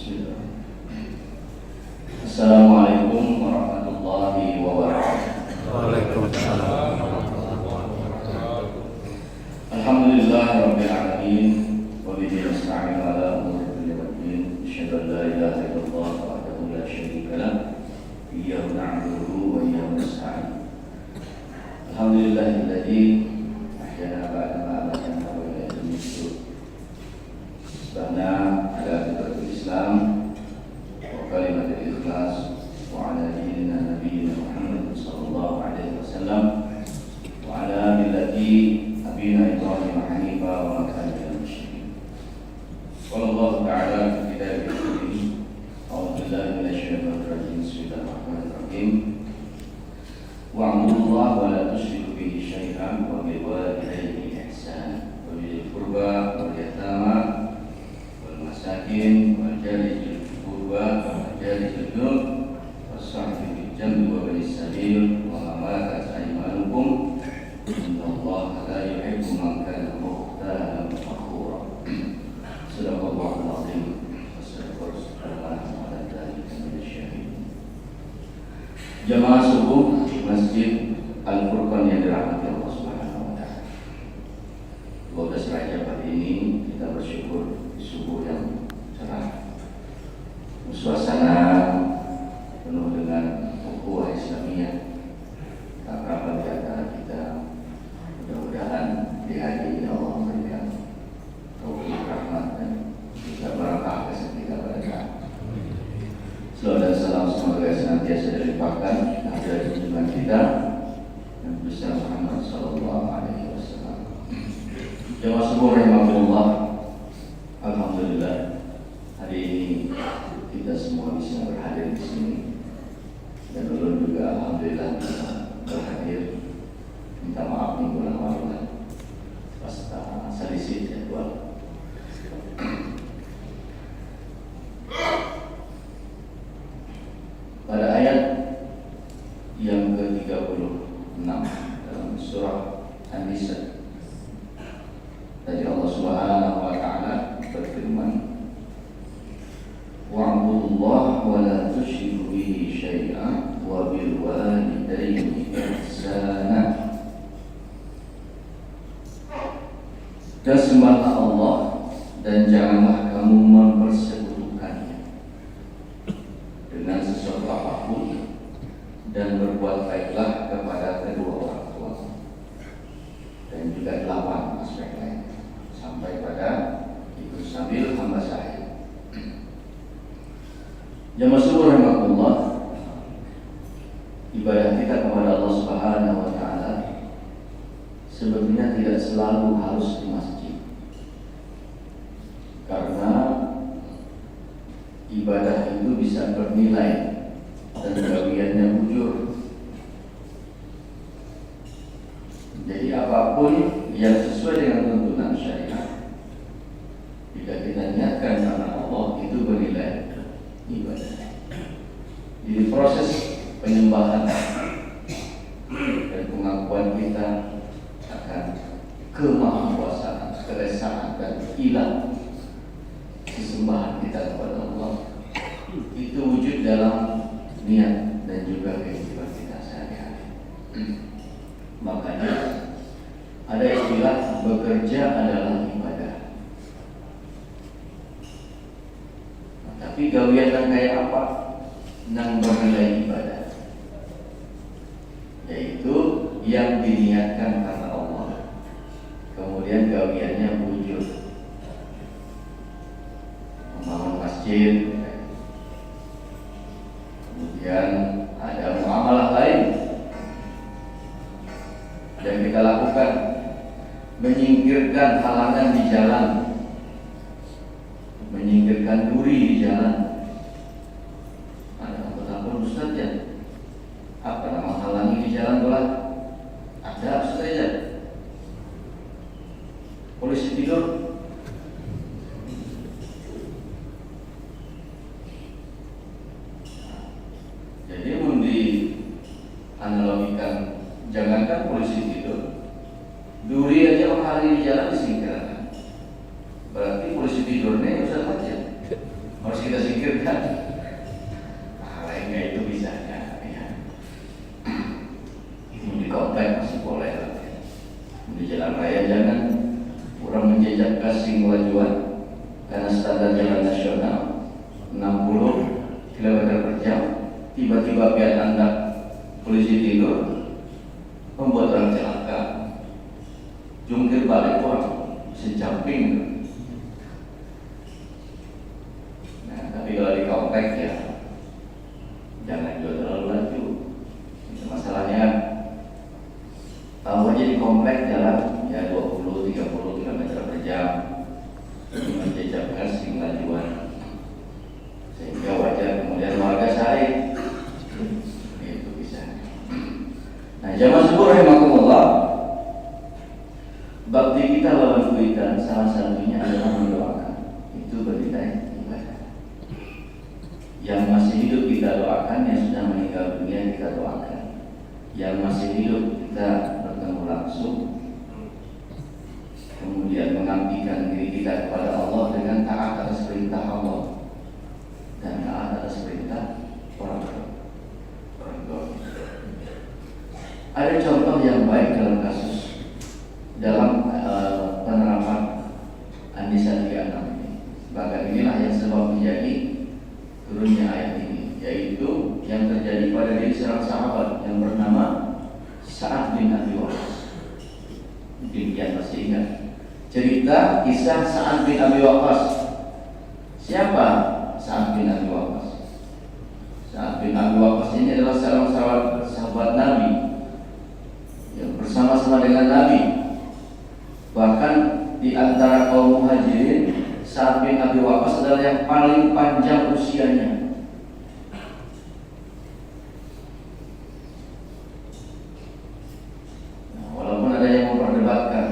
Bismillah. Assalamualaikum warahmatullahi wabarakatuh. Waalaikumsalam warahmatullahi wabarakatuh. Alhamdulillahirabbil alamin wa bihi nasta'in ala umuri dunya waddin. Asyhadu an la ilaha illallah wahdahu la syarika lah. Iyyahu na'budu wa iyyahu nasta'in. Alhamdulillahilladzi ahyana ba'da ma amatana wa ilayhi nusyur. Subhana ala fitratul Islam wa kalimatul ikhlas wa ala dinina nabiyyina Muhammad sallallahu alaihi wasallam wa ala millati abina Ibrahim hanifa wa ma kana minal musyrikin. Qala Allah ta'ala fi kitabihi al-karim, a'udzu billahi minasy syaithanir rajim. Bismillahirrahmanirrahim. Wa'budullaha wa la tusyriku bihi syai'an wa bil walidayni ihsana wa bil qurba wal yatama masakin wal jari dzil qurba wal jari dzil junub was-sahibi bil jambi wa banis sabil wa ma malakat aymanukum innallaha la yuhibbu man kana mukhtalan fakhura. Sadaqallahul azim. Jamaah subuh Masjid Al-Furqan yang dirahmati Allah Subhanahu wa taala. 12 Rajab hari ini kita bersyukur subuh yang cerah, suasana penuh dengan ukhuwah Islamiyah, akraban di antara kita. Mudah-mudahan di hari ini Allah memberikan taufik, rahmat dan juga barakah kesetika berkah. Salawat dan salam semoga senantiasa dilimpahkan kepada junjungan kita Nabi besar Muhammad sallallahu alaihi wasallam. Jamaah subuh rahimakumullah. Alhamdulillah, hari ini kita semua bisa berhadir di sini, dan ulun juga alhamdulillah bisa berhadir. Minta maaf minggu lalu pas selisih jadwal. Pada ayat yang ke-36 dalam surah An-Nisa, tadi Allah Subhanahu wa taala berfirman, wa'budullaha wa la tusyriku bihi syai'an wa bil walidayni ihsana. Dan sembahlah Allah dan janganlah kamu mempersekutukannya dengan sesuatu apapun, dan berbuat baiklah kepada kedua orang tua. Dan juga 8 aspek lain sampai pada ikut sambil hamba sahih. Jamaah syukur rahmatullah, ibadah kita kepada Allah Subhanahu wa taala sebetulnya tidak selalu harus di masjid, karena ibadah itu bisa bernilai dan gawiannya bujur. Jadi apapun yang sesuai dengan tuntunan syariat, jika kita niatkan karena Allah, itu bernilai ibadah. Jadi proses penyembahan dan pengakuan kita akan kemahakuasaan, keesaan dan ilah kesembahan kita kepada Allah itu wujud dalam niat dan juga kehidupan kita sehari-hari. Makanya ada istilah bekerja adalah ibadah. Nah, tapi gawian yang kayak apa yang bernilai ibadah? Yaitu yang diniatkan karena Allah, kemudian gawiannya wujud. Membangun masjid, kemudian ada muamalah lain yang kita lakukan, menyingkirkan halangan di jalan, menyingkirkan duri di jalan. Ada apa-apa Ustaz ya? Apa nama halangi di jalan bola? Ada Ustaz ya? Polisi tidur. kan? Lainnya itu bisa ya. Itu di komplek masih boleh lah. Di jalan raya jangan kurang menjejak gasing kelajuan, karena standar jalan nasional 60 km per jam. Tiba-tiba biar Anda polisi tidur, membuat orang celaka, jungkir balik orang sejamping. Nah, tapi kalau di komplek ya jangan juga terlalu laju. Itu masalahnya. Tahu aja di komplek jalan ya 20-30 km per jam, menjejak gasing lajuan, sehingga wajar kemudian warga sahih. Itu bisa. Nah, jamaah subuh rahimakumullah, bakti kita lawan kuitan salah satunya adalah mendoakan. Itu bernilai ibadah. Yang masih hidup kita doakan, yang sudah meninggal dunia kita doakan. Yang masih hidup kita bertemu langsung, kemudian mengabdikan diri kita kepada Allah dengan taat atas perintah Allah dan taat atas perintah orang tua. Ada contoh yang baik dalam kasus penerapan An-Nisa 36 ini. Bahkan inilah yang sebab menjadi turunnya ayat ini, yaitu yang terjadi pada diri seorang sahabat yang bernama Sa'ad bin Abi Waqqas. Mungkin kalian masih ingat cerita kisah Sa'ad bin Abi Waqqas. Siapa Sa'ad bin Abi Waqqas? Sa'ad bin Abi Waqqas ini adalah seorang sahabat Nabi yang bersama-sama dengan Nabi. Bahkan di antara kaum muhajirin, Sa'ad bin Abi Waqqas adalah yang paling panjang usianya. Nah, walaupun ada yang memperdebatkan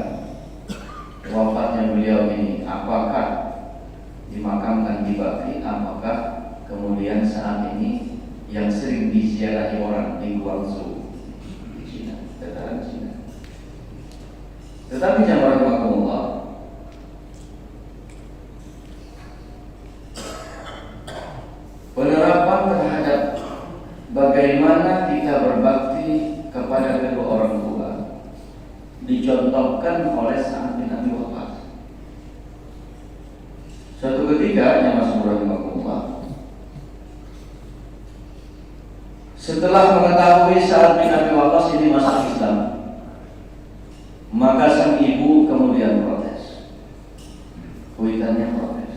wafatnya beliau ini, apakah dimakamkan di Baqi, apakah kemudian saat ini yang sering diziarahi orang di Guangzhou, di Cina, dataran Cina. Tetapi jamaah rahimakumullah, penerapan terhadap bagaimana kita berbakti kepada kedua orang tua dicontohkan oleh Sa'ad bin Abi Waqqas. Suatu ketika jamaah rahimakumullah, setelah mengetahui Sa'ad bin Abi Waqqas ini masuk Islam, maka sang ibu kemudian protes. Kuitannya protes.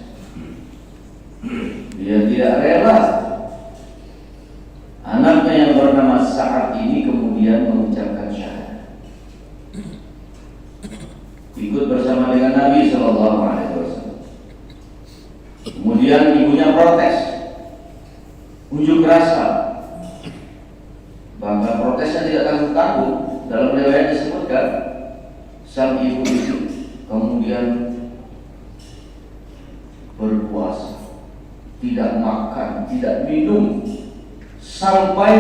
Dia tidak rela anaknya yang bernama Sa'ad ini kemudian mengucapkan syahadat, ikut bersama dengan Nabi SAW. Kemudian ibunya protes, unjuk rasa. Bahkan protesnya tidak tanggung-tanggung. Dalam riwayat disebutkan sang ibu itu kemudian berpuasa, tidak makan, tidak minum sampai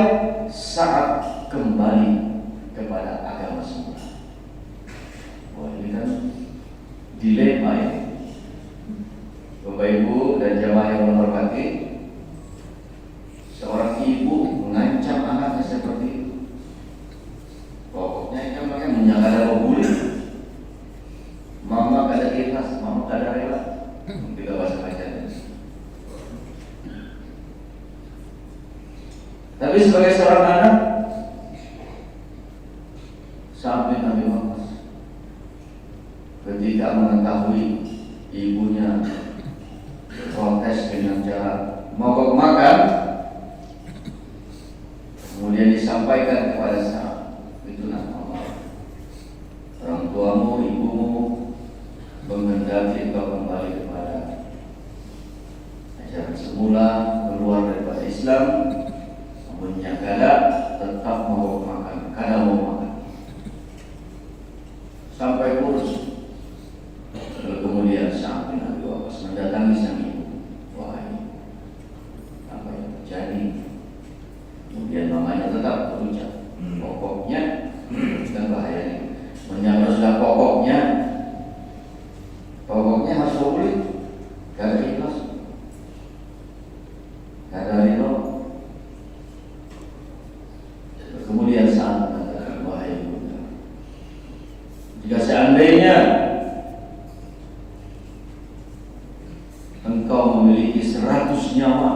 saat kembali kepada agama semula. Wah, ini kan dilema ya. Bapak Ibu dan jamaah yang menghormati, seorang ibu mengancam anaknya seperti itu. Pokoknya kan makanya menyangka mau bully. Mama kada ikhlas, mama kada rela. Kita bahasa bacanya. Tapi sebagai seorang anak, Sa'ad bin Abi Waqqas ketika mengetahui ibunya protes dengan cara mogok makan, kemudian disampaikan kepada Sa'ad, itu nama orang tuamu, ibumu menghendaki engkau kembali kepada ajaran semula, keluar daripada Islam, namun yang kada tetap mau makan, kada mau makan sampai kurus. Lalu kemudian Sa'ad bin Abi Waqqas mendatangi sang ibu. Wahai, apa yang terjadi? Kemudian mamanya tetap berucap, pokoknya dan bahayanya menyamar sudah pokoknya harus boleh, gak ikhlas. engkau memiliki 100 nyawa,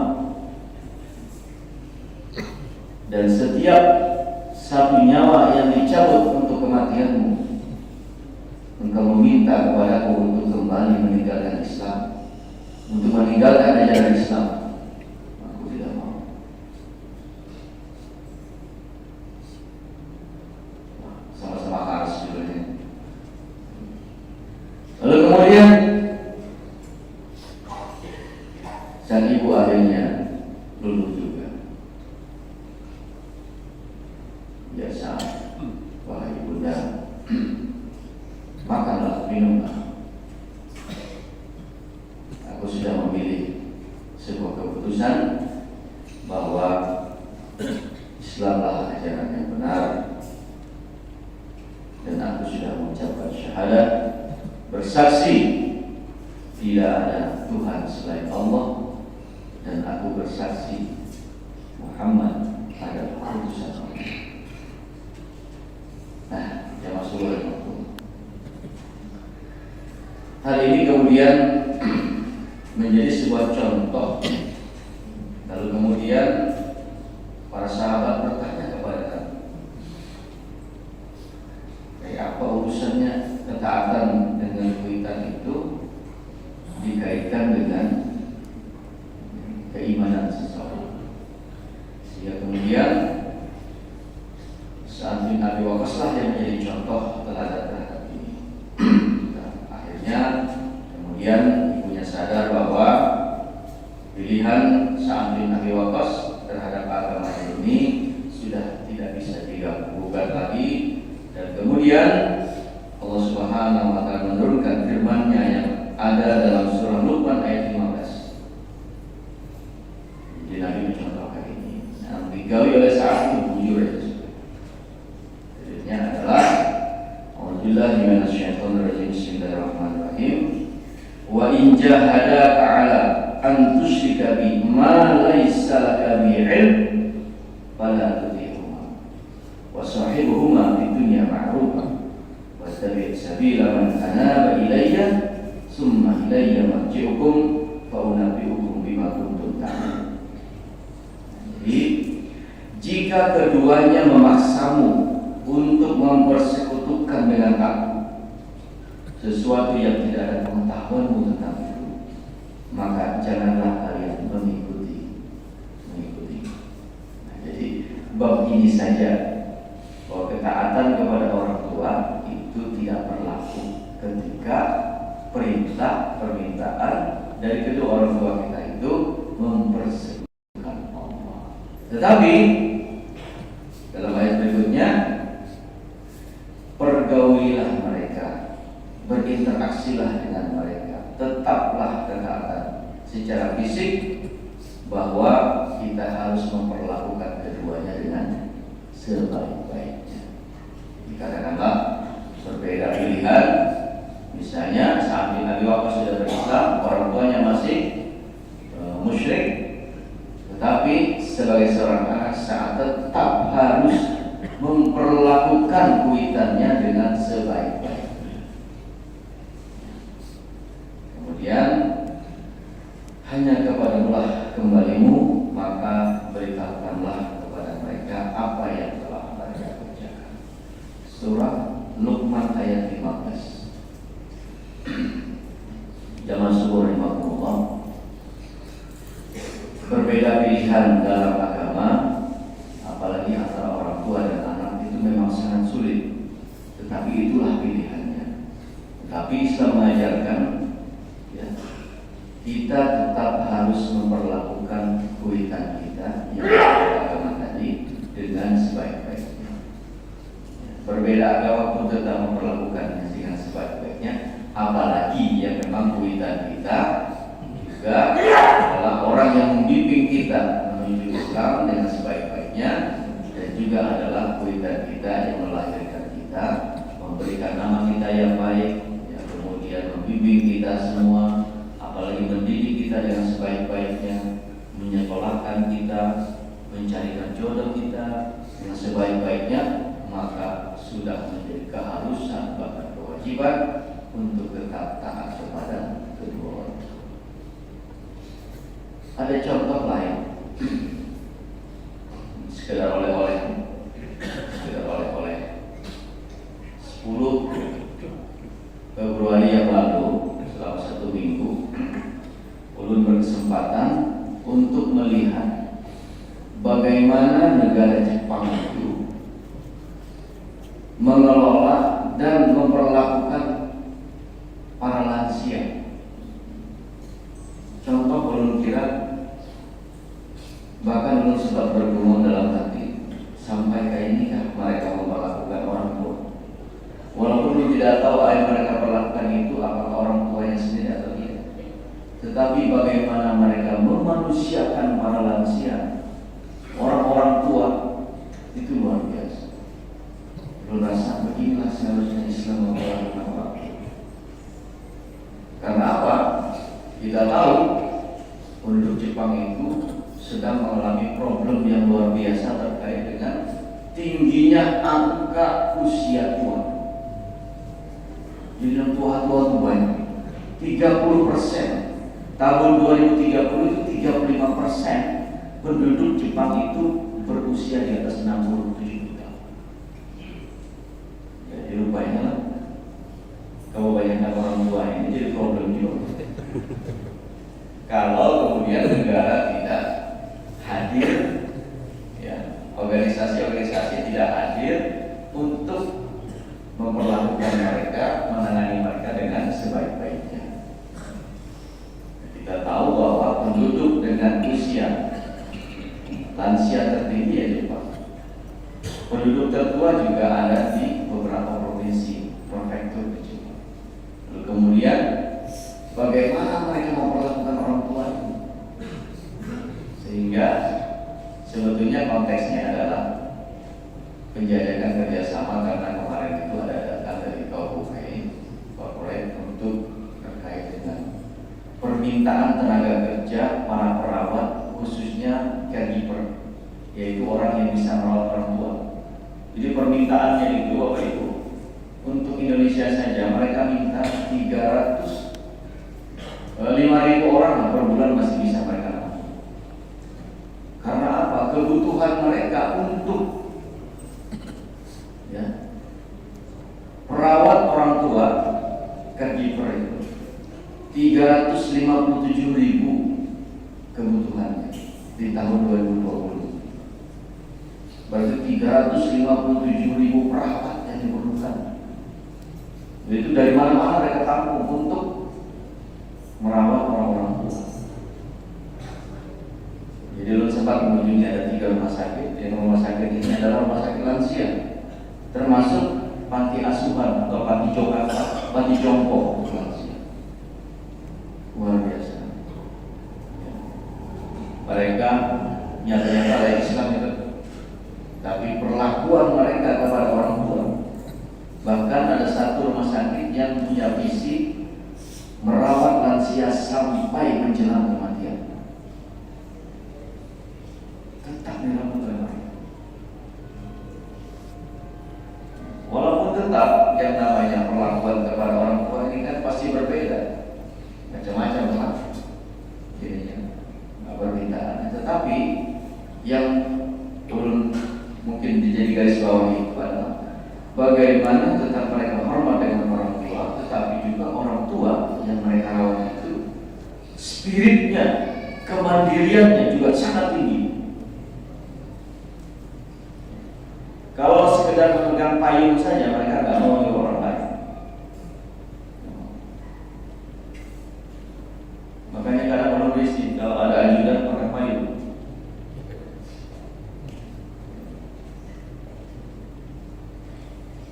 dan setiap satu nyawa yang dicabut untuk kematianmu, engkau meminta kepadaku untuk kembali meninggalkan Islam, untuk meninggalkan ajaran Islam, aku tidak mau. Sama-sama harus judulnya. Lalu kemudian sang ibu akhirnya luluh juga. Biasa, wahai ibunda, makanlah, minumlah. Aku sudah memilih sebuah keputusan bahwa Islamlah ajaran yang benar, dan aku sudah mengucapkan syahadat, bersaksi tidak ada Tuhan selain Allah, dan aku bersaksi Muhammad adalah utusan Allah. Nah, jamaah sekalian, hal ini kemudian menjadi sebuah contoh. Lalu kemudian para sahabat bertanya kepada Nabi, apa urusannya ketaatan dengan kuitan itu dikaitkan dengan keimanan seseorang? Sehingga kemudian Sa'ad bin Abi Waqqas lah yang menjadi contoh terhadap ini. Akhirnya kemudian ibunya sadar bahwa pilihan Sa'ad bin Abi Waqqas terhadap agama ini sudah tidak bisa digugat lagi, dan kemudian Allah Subhanahu wa taala menurunkan firman-Nya yang ada dalam surah Luqman ayat 15. Jadi Nabi mencontohkan ini. Yang digawi oleh Sa'ad itu bujur itu. Jadinya adalah A'udzubillahi minasyaitonirrajim. Bismillahirrahmanirrahim. Wa in jahadaka 'ala an tusyrika bi ma laysa laka bi 'ilm fala tuti'huma wa sahibuhuma fid dunya ma'rufan wattabi' sabila man anaba ilayya summa ilayya marji'ukum fa unabbi'ukum bima kuntum ta'malun. Jadi jika keduanya memaksamu untuk mempersekutukan dengan aku sesuatu yang tidak ada pengetahuanmu tentang itu, maka janganlah kalian mengikuti. Nah, jadi bab ini saja, bahwa ketaatan kepada orang tua itu tidak berlaku ketika permintaan dari kedua orang tua kita itu mempersekutukan Allah. Tetapi dalam ayat berikutnya, pergaulilah mereka, berinteraksilah dengan mereka, tetaplah ketaatan secara fisik, bahwa kita harus memperlakukan keduanya dengan sebaik-baiknya. Katakanlah berbeda pilihan, misalnya Sa'ad bin Abi Waqqas sudah berislam, orang tuanya masih musyrik, tetapi sebagai seorang anak Sa'ad tetap harus memperlakukan kuitannya dengan sebaik-baiknya. Kemudian hanya kepadamulah kembalimu, maka beritahukanlah kepada mereka apa yang telah mereka kerjakan. Surah Luqman ayat 15. Jamaah sekalian rahimakumullah, berbeda pilihan dalam agama, apalagi antara orang tua dan anak, itu memang sangat sulit. Tetapi itulah pilihannya. Tapi Islam mengajarkan, ya, kita tetap harus memperlakukan kuitan kita yang agama tadi dengan sebaik-baiknya. Berbeda agama pun tetap memperlakukannya dengan sebaik-baiknya, apalagi yang memang kuitan kita juga adalah orang yang membimbing kita menuju Islam dengan sebaik-baiknya, dan juga adalah kuitan kita yang melahirkan kita, memberikan nama kita yang baik, yang kemudian membimbing kita semua, apalagi mendidik kita dengan sebaik-baiknya, menyekolahkan kita, mencarikan jodoh kita dengan sebaik-baiknya, maka sudah menjadi keharusan bahkan kewajiban untuk tetap taat kepada kedua orang tua. Ada contoh lain, sekedar oleh-oleh, 10 Februari yang lalu, selama 1 minggu, ulun berkesempatan untuk melihat bagaimana negara Jepang itu mengelola dan memperlakukan para lansia. Contoh ulun kira, bahkan ulun sempat bergumul dalam hati, sampai kayak ini kan mereka memperlakukan orang tua. Walaupun ulun tidak tahu apa yang mereka perlakukan itu apakah orang tuanya sendiri atau tidak, tetapi bagaimana mereka memanusiakan para lansia, orang-orang tua, itu luar biasa. Ulun rasa beginilah seharusnya Islam memperlakukan orang tua. Karena apa? Kita tahu penduduk Jepang itu sedang mengalami problem yang luar biasa terkait dengan tingginya angka usia tua. Jadi yang tua-tua itu banyak, 30%. Tahun 2030 itu 35% penduduk Jepang itu berusia di atas 67 tahun. Jadi rupanya kebanyakan orang tua ini jadi problem juga. Kalau kemudian negara tidak hadir, ya, organisasi-organisasi tidak hadir untuk memperlakukan mereka, menangani mereka dengan sebaik-baiknya. Kita tahu bahwa penduduk dengan usia lansia tertinggi ya Jepang. Penduduk tertua juga ada di beberapa provinsi, prefektur di Jepang. Lalu kemudian bagaimana mereka memperlakukan orang tua ini? Sehingga sebetulnya konteksnya adalah penjajakan kerjasama, karena kemarin itu ada datang dari corporate untuk terkait dengan permintaan tenaga kerja para perawat, khususnya caregiver, yaitu orang yang bisa merawat orang tua. Jadi permintaannya itu apa itu? Untuk Indonesia saja mereka minta 5.000 orang per bulan masih bisa mereka rawat. Karena apa? Kebutuhan mereka untuk perawat orang tua, caregiver itu 357.000 kebutuhannya di tahun 2020. Berarti 357.000 perawat yang diperlukan. Itu dari mana-mana mereka tampung untuk merawat orang-orang tua. Jadi lu sempat mengunjungi ada 3 rumah sakit. Yang rumah sakit ini adalah rumah sakit lansia, termasuk panti asuhan atau panti jompo lansia. Luar biasa. Mereka nyata-nyata ada Islam itu, tapi perlakuan mereka kepada orang tua. Bahkan ada satu rumah sakit yang punya visi merawat lansia sampai menjelang kematian. Tetap dirawat oleh mereka. Walaupun tetap yang namanya perlakuan kepada orang tua ini kan pasti berbeda, macam-macam lah jadinya permintaan. Tetapi yang turun mungkin dijadi garis bawah itu adalah bagaimana tetap mereka hormat dengan orang tua, tetapi juga orang tua yang mereka rawat itu spiritnya, kemandiriannya juga sangat tinggi. Kalau sekedar memegang payung saja mereka nggak mau nyuruh orang lain. Makanya kadang orang berisi kalau ada ajudan pakai payung.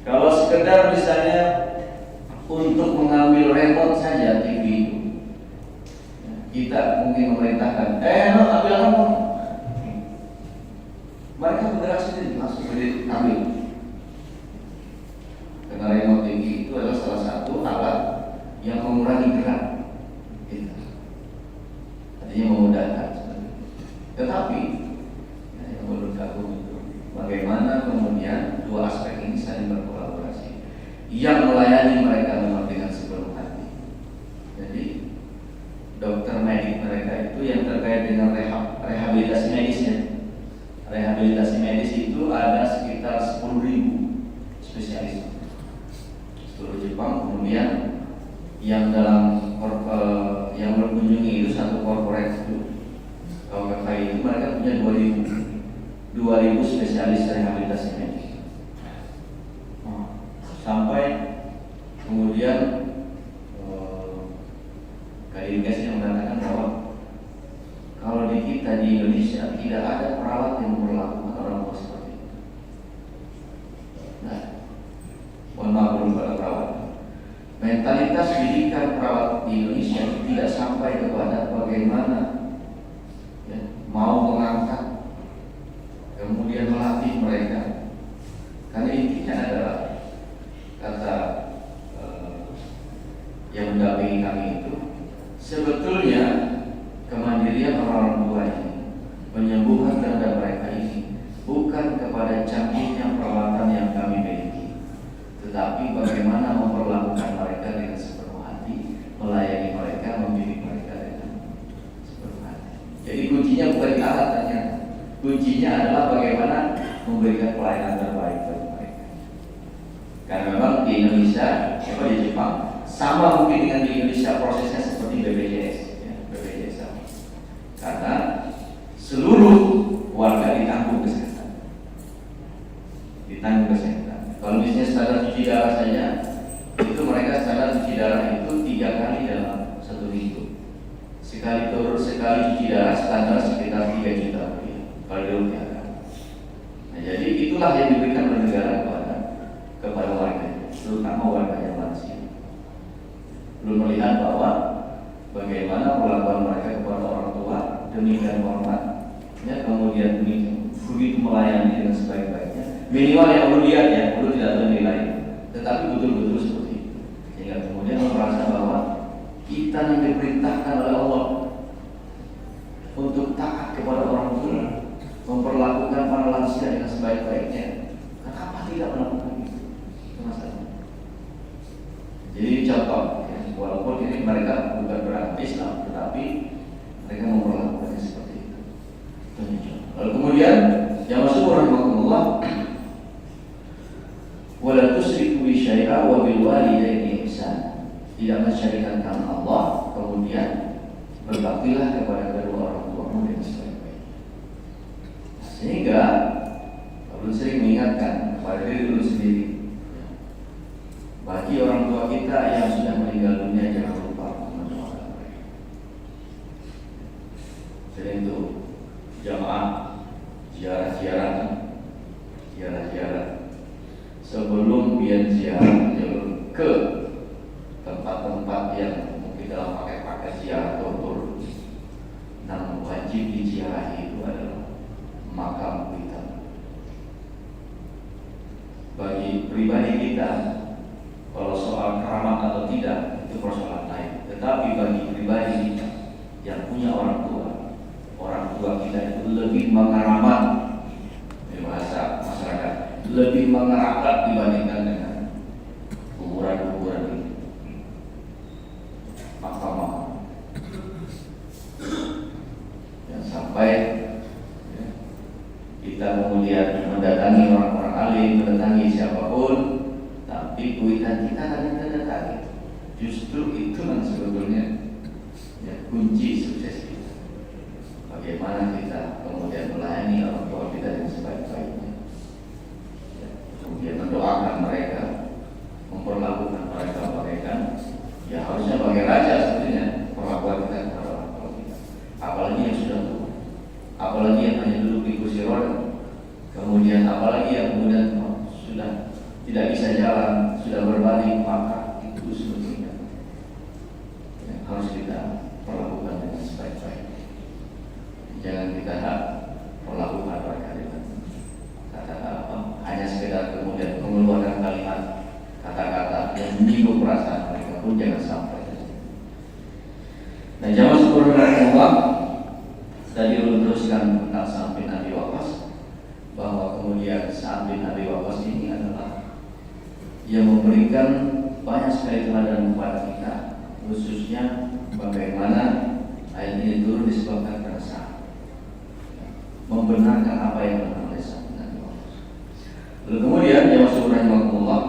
Kalau sekedar misalnya untuk mengambil remote saja TV itu, kita mungkin memerintahkan, ambil remote. Mereka bergerak sendiri, langsung ambil. Karena remote TV itu adalah salah satu alat yang mengurangi gerak, artinya memudahkan. Tetapi yang menurut aku itu bagaimana kemudian dua aspek ini saling berkolaborasi, yang melayani mereka memang dengan sepenuh hati. Jadi dokter medik mereka itu yang terkait dengan rehabilitasi medisnya. Rehabilitasi medis itu ada sekitar 10.000 spesialis seluruh Jepang. Kemudian yang yang mengunjungi itu satu corporate itu KWK itu mereka punya 2.000 spesialis rehabilitasi medis. Sampai kemudian Kadinkes yang mengatakan bahwa kalau di kita di Indonesia tidak ada perawat yang memperlakukan orang tua seperti itu. Nah, mohon maaf belum pada perawat. Mentalitas didikan perawat di Indonesia tidak sampai kepada bagaimana ya, mau mengangkat, kemudian melatih mereka. Karena intinya adalah kata yang mendampingi kami itu, sebetulnya kemandirian orang tua ini, penyembuhan terhadap mereka ini bukan kepada canggihnya perawatan yang kami miliki, tetapi bagaimana memperlakukan mereka dengan sepenuh hati, melayani mereka, membimbing mereka dengan sepenuh hati. Jadi kuncinya bukan di alat ternyata, kuncinya adalah bagaimana memberikan pelayanan terbaik bagi mereka. Karena memang di Indonesia, atau di Jepang, sama mungkin dengan di Indonesia prosesnya seperti BPJS, ya, BPJS sama. Karena seluruh warga ditanggung kesehatan. Kalau misalnya standar cuci darah saja, itu mereka standar cuci darah itu 3 kali dalam 1 minggu. Sekali cuci darah standar sekitar 3 juta rupiah kalau dirupiahkan. Nah, jadi itulah yang diberikan oleh negara kepada warga, terutama warga yang lansia. Belum melihat bahwa bagaimana perlakuan mereka kepada orang tua demikian hormat, ya, kemudian begitu melayani dengan sebaik-baiknya. Minimal yang perlu lihat ya, perlu tidak bernilai, tetapi betul-betul seperti itu. Sehingga kemudian merasa bahwa kita yang diperintahkan oleh Allah untuk taat kepada orang tua, memperlakukan para lansia dengan sebaik-baiknya. Kenapa tidak melakukan itu? Itu masalah. Jadi contoh, ya, walaupun ini mereka bukan beragama Islam, tetapi mereka memperlakukannya seperti itu. Lalu kemudian yang masuk rahimahumullah, wala tusyriku bi syai'a wa bil walidaini ihsan. Tidak mensyarikatkan Allah, kemudian berbaktilah kepada kedua orang tuamu dengan sebaik-baiknya. Sehingga perlu sering mengingatkan kepada diri dulu sendiri, bagi orang tua kita yang sudah meninggal dunia, jangan lupa mendoakan mereka. Selain itu, jamaah ziarah-ziarah sebelum pian ziarah ke tempat-tempat yang mungkin dalam pakai ziarah tur, namun wajib diziarahi itu adalah makam kita. Bagi pribadi kita, kalau soal keramat atau tidak itu persoalan lain. Tetapi bagi pribadi kita yang punya orang tua kita itu lebih mengeramat, bahasa masyarakat, lebih mengeramat dibandingkan dengan kuburan-kuburan ini. Makam yang sampai ya, kita kemudian mendatangi orang-orang alim, mendatangi siapapun, tapi kuitan kita hanya terdatangi. Justru itu yang sebetulnya ya, kunci sukses kita. Bagaimana kita kemudian melayani orang tua kita dengan sebaik-baiknya, ya, kemudian mendoakan mereka, memperlakukan mereka bagaikan ya harusnya bagai raja sebetulnya perlakuan kita kepada orang tua kita. Apalagi yang sudah tua, apalagi yang hanya duduk di kursi roda, kemudian apalagi yang kemudian sudah tidak bisa jalan, sudah berbalik, maka itu sebetulnya yang harus kita perlakukan dengan sebaik-baiknya. Jangan kita perlakukan mereka dengan kata-kata apa, hanya sekedar kemudian mengeluarkan kalimat kata-kata yang menyinggung perasaan mereka pun jangan sampai. Nah, jamaah syukur Allah, tadi ulun teruskan tentang Sa'ad bin Abi Waqqas, bahwa kemudian Sa'ad bin Abi Waqqas ini adalah yang memberikan banyak sekali teladan kepada kita, khususnya bagaimana membenarkan apa yang dilakukan oleh sahabat Nabi Muhammad. Lalu kemudian jamaah subhanallah,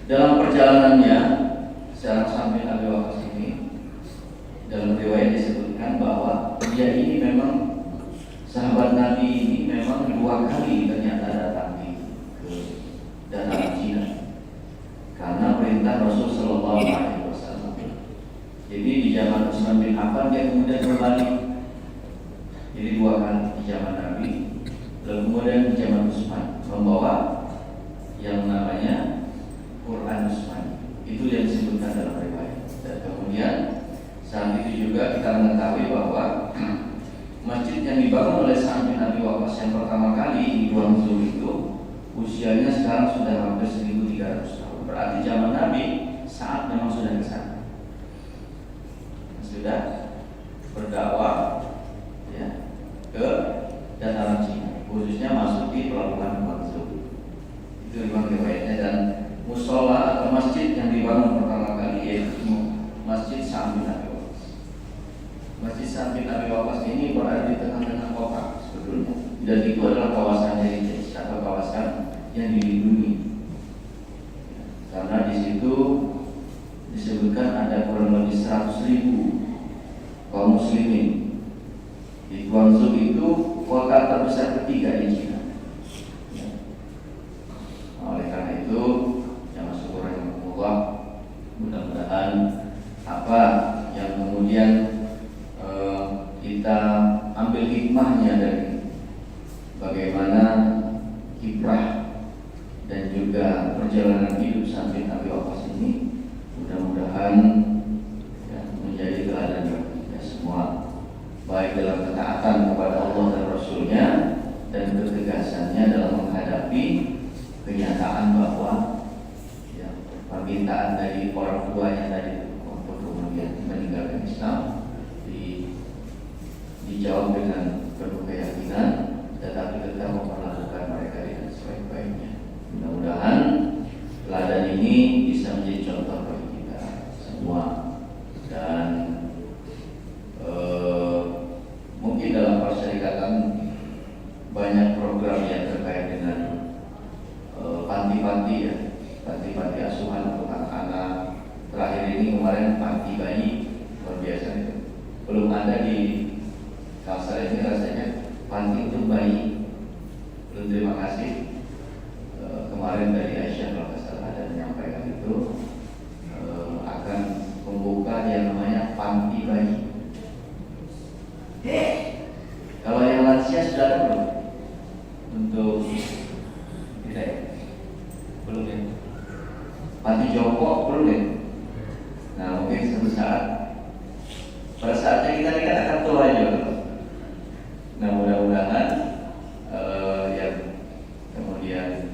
dalam perjalanannya seorang sambil Abi Waqqas ini dalam riwayat disebutkan bahwa dia ini memang sahabat Nabi ini memang 2 kali ternyata datang ke danau Cina karena perintah Rasul Sallallahu Alaihi Wasallam. Jadi di zaman Utsman bin Affan dia kemudian kembali. Jadi 2 kali di zaman Nabi, lalu kemudian di zaman Utsman membawa yang namanya Quran Utsman. Itu yang disebutkan dalam riwayat. Dan kemudian saat itu juga kita mengetahui bahwa masjid yang dibangun oleh Sa'ad bin Abi Waqqas yang pertama kali di Guangzhou itu usianya sekarang sudah hampir 1300 tahun. Berarti zaman Nabi Sa'ad memang sudah ke sana, sudah berdakwah ya ke dataran Cina, khususnya masuk di pelabuhan Guangzhou. Itu riwayatnya. Dan musola atau masjid yang dibangun pertama kali yaitu Masjid Sa'ad bin Abi Waqqas. Masjid Sa'ad bin Abi Waqqas ini berada di tengah-tengah kota sebetulnya, dan itu adalah kawasan heritage atau kawasan yang dilindungi, karena di situ disebutkan ada kurang lebih 100.000 kaum muslimin. Di Guangzhou itu kota terbesar ketiga di Cina. Oleh karena itu, yang masuk rahimahullah, mudah-mudahan apa yang kemudian kita ambil hikmahnya dari bagaimana kiprah dan juga perjalanan hidup Sa'ad bin Abi Waqqas ini, mudah-mudahan ya, menjadi teladan bagi kita semua, baik dalam ketaatan kepada Allah dan Rasulnya dan ketegasannya dalam menghadapi kenyataan bahwa ya, permintaan dari orang tuanya tadi untuk kemudian meninggalkan Islam dijawab dengan penuh keyakinan, tetapi tetap memperlakukan mereka dengan sebaik-baiknya. Mudah-mudahan teladan ini bisa menjadi contoh bagi kita semua. Dan mungkin dalam persyarikatan banyak program yang terkait dengan panti-panti ya, panti-panti asuhan untuk anak-anak. Terakhir ini kemarin panti bayi, luar biasa itu. Belum ada di Kalsel ini rasanya panti untuk bayi. Belum, terima kasih. Kemarin dari Aisyah kalau nggak salah ada menyampaikan itu akan membuka yang namanya panti bayi. Kalau yang lansia sudah ada belum? Untuk tidak ya? Belum ya? Panti jompo belum ya? Nah mungkin suatu saat, pada saatnya kita ini kan akan tua juga. Nah mudah-mudahan yang kemudian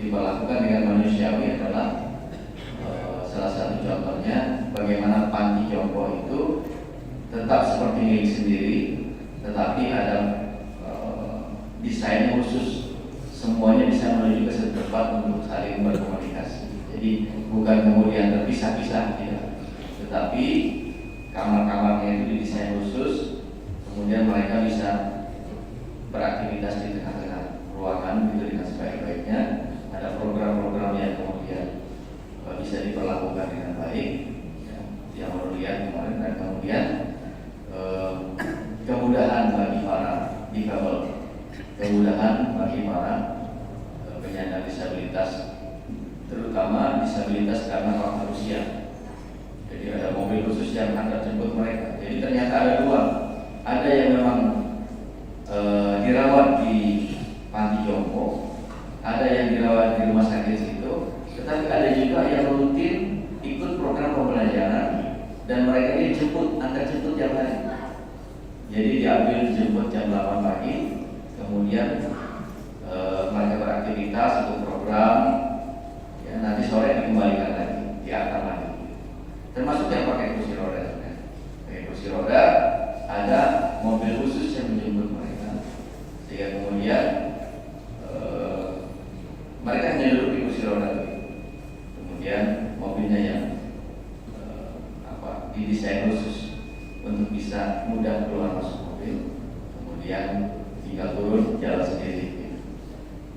dilakukan dengan manusiawi adalah salah satu contohnya bagaimana panti jompo itu tetap seperti milik sendiri, tetapi ada desain khusus, semuanya bisa menuju ke satu tempat untuk saling berkomunikasi. Jadi bukan kemudian terpisah-pisah, tidak, tetapi kamar-kamarnya itu didesain khusus, kemudian mereka bisa beraktivitas di tengah-tengah ruangan itu dengan sebaik-baiknya. Ada program-program yang kemudian bisa diperlakukan dengan baik ya, yang melihat kemarin. Dan kemudian kemudahan bagi para difabel, kemudahan bagi para penyandang disabilitas, terutama disabilitas karena faktor usia. Jadi ada mobil khusus yang akan jemput mereka. Jadi ternyata ada 2, ada yang memang dirawat di panti jompo, ada yang dirawat di rumah sakit situ, tetapi ada juga yang rutin ikut program pembelajaran dan mereka ini antar jemput tiap hari. Jadi diambil jemput jam 8 pagi, kemudian mereka beraktivitas untuk program, ya, nanti sore dikembalikan lagi, diantar lagi. Termasuk yang pakai kursi roda. Pakai kursi roda, ada mobil khusus yang menjemput mereka, sehingga kemudian mereka hanya duduk di kursi roda. Kemudian mobilnya yang didesain khusus untuk bisa mudah keluar masuk mobil. kemudian tinggal turun jalan sendiri.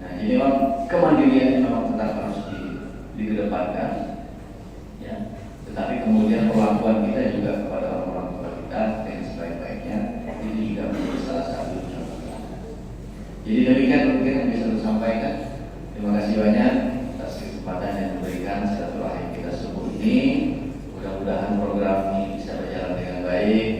Nah, jadi memang kemandirian memang tetap harus dikedepankan, ya. Tetapi kemudian perlakuan kita juga kepada orang tua kita dengan sebaik-baiknya itu juga menjadi salah satu contoh. Jadi demikian mungkin yang bisa saya sampaikan. Terima kasih banyak atas kesempatan yang diberikan silaturahim kita subuh ini. Mudah-mudahan program ini bisa berjalan dengan baik.